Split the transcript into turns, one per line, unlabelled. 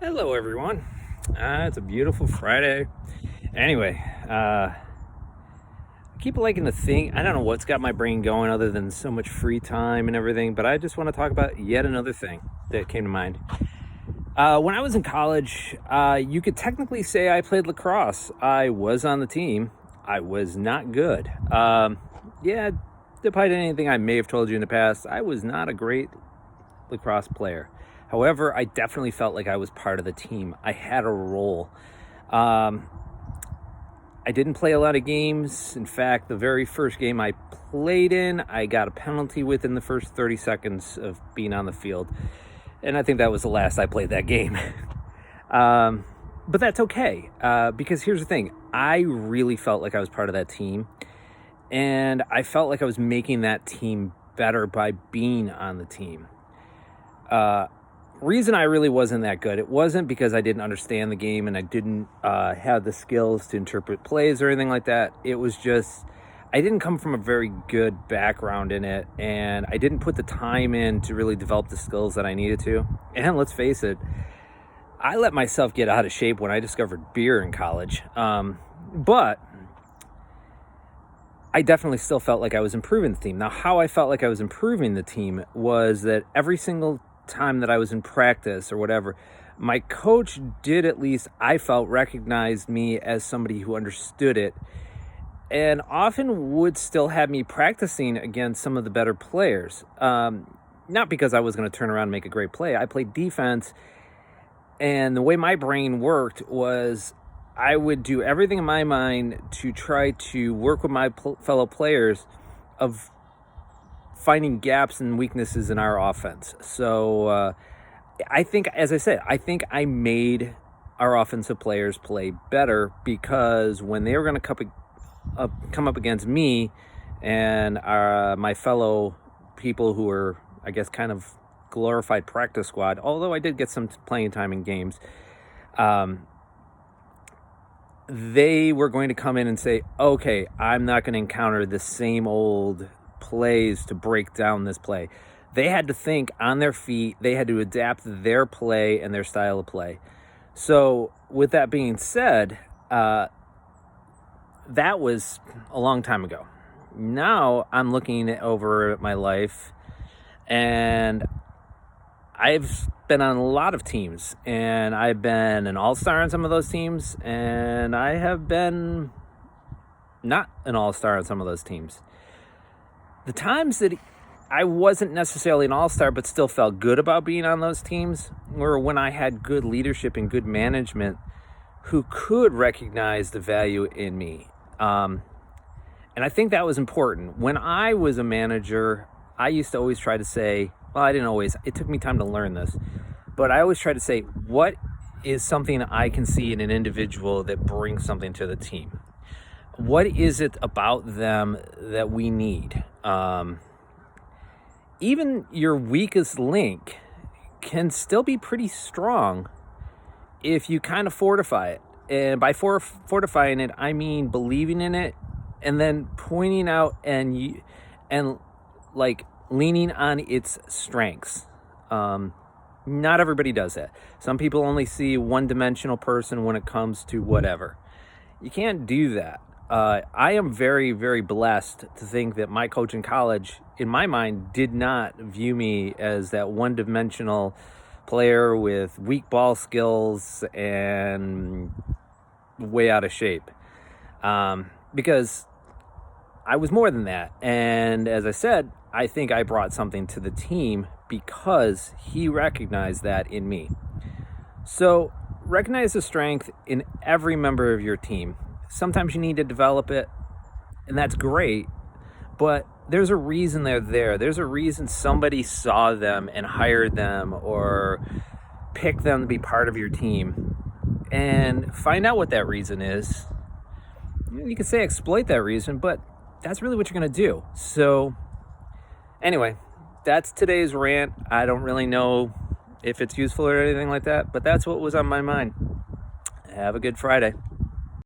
Hello, everyone. It's a beautiful Friday. Anyway, I keep liking to think. I don't know what's got my brain going other than so much free time and everything, but I just want to talk about yet another thing that came to mind. When I was in college, you could technically say I played lacrosse. I was on the team. I was not good. Yeah, despite anything I may have told you in the past, I was not a great lacrosse player. However, I definitely felt like I was part of the team. I had a role. Um, I didn't play a lot of games. In fact, the very first game I played in, I got a penalty within the first 30 seconds of being on the field. And I think that was the last I played that game. um, but that's okay, because here's the thing. I really felt like I was part of that team. And I felt like I was making that team better by being on the team. Reason I really wasn't that good, it wasn't because I didn't understand the game and I didn't have the skills to interpret plays or anything like that. It was just I didn't come from a very good background in it, and I didn't put the time in to really develop the skills that I needed to. And let's face it, I let myself get out of shape when I discovered beer in college. But I definitely still felt like I was improving the team. Now, how I felt like I was improving the team was that every single time that I was in practice or whatever, my coach did, at least I felt, recognized me as somebody who understood it, and often would still have me practicing against some of the better players. Not because I was going to turn around and make a great play. I played defense, and the way my brain worked was I would do everything in my mind to try to work with my fellow players of finding gaps and weaknesses in our offense. So I think, as I said, I think I made our offensive players play better, because when they were going to come up against me and my fellow people who were, I guess, kind of glorified practice squad, although I did get some playing time in games, they were going to come in and say, okay, I'm not going to encounter the same old plays to break down this play. They had to think on their feet. They had to adapt their play and their style of play. So with that being said, that was a long time ago. Now I'm looking over at my life, and I've been on a lot of teams, and I've been an all-star on some of those teams, and I have been not an all-star on some of those teams. The times that I wasn't necessarily an all-star but still felt good about being on those teams were when I had good leadership and good management who could recognize the value in me. And I think that was important. When I was a manager, I used to always try to say, well, I didn't always, it took me time to learn this, but I always try to say, what is something I can see in an individual that brings something to the team? What is it about them that we need? Even your weakest link can still be pretty strong if you kind of fortify it. And by fortifying it, I mean believing in it and then pointing out and like leaning on its strengths. Not everybody does that. Some people only see one-dimensional person when it comes to whatever. You can't do that. I am very, very blessed to think that my coach in college, in my mind, did not view me as that one-dimensional player with weak ball skills and way out of shape. Because I was more than that. And as I said, I think I brought something to the team because he recognized that in me. So recognize the strength in every member of your team. Sometimes you need to develop it, and that's great, but there's a reason they're there. There's a reason somebody saw them and hired them or picked them to be part of your team. And find out what that reason is. You can say exploit that reason, but that's really what you're going to do. So anyway, that's today's rant. I don't really know if it's useful or anything like that, but that's what was on my mind. Have a good Friday.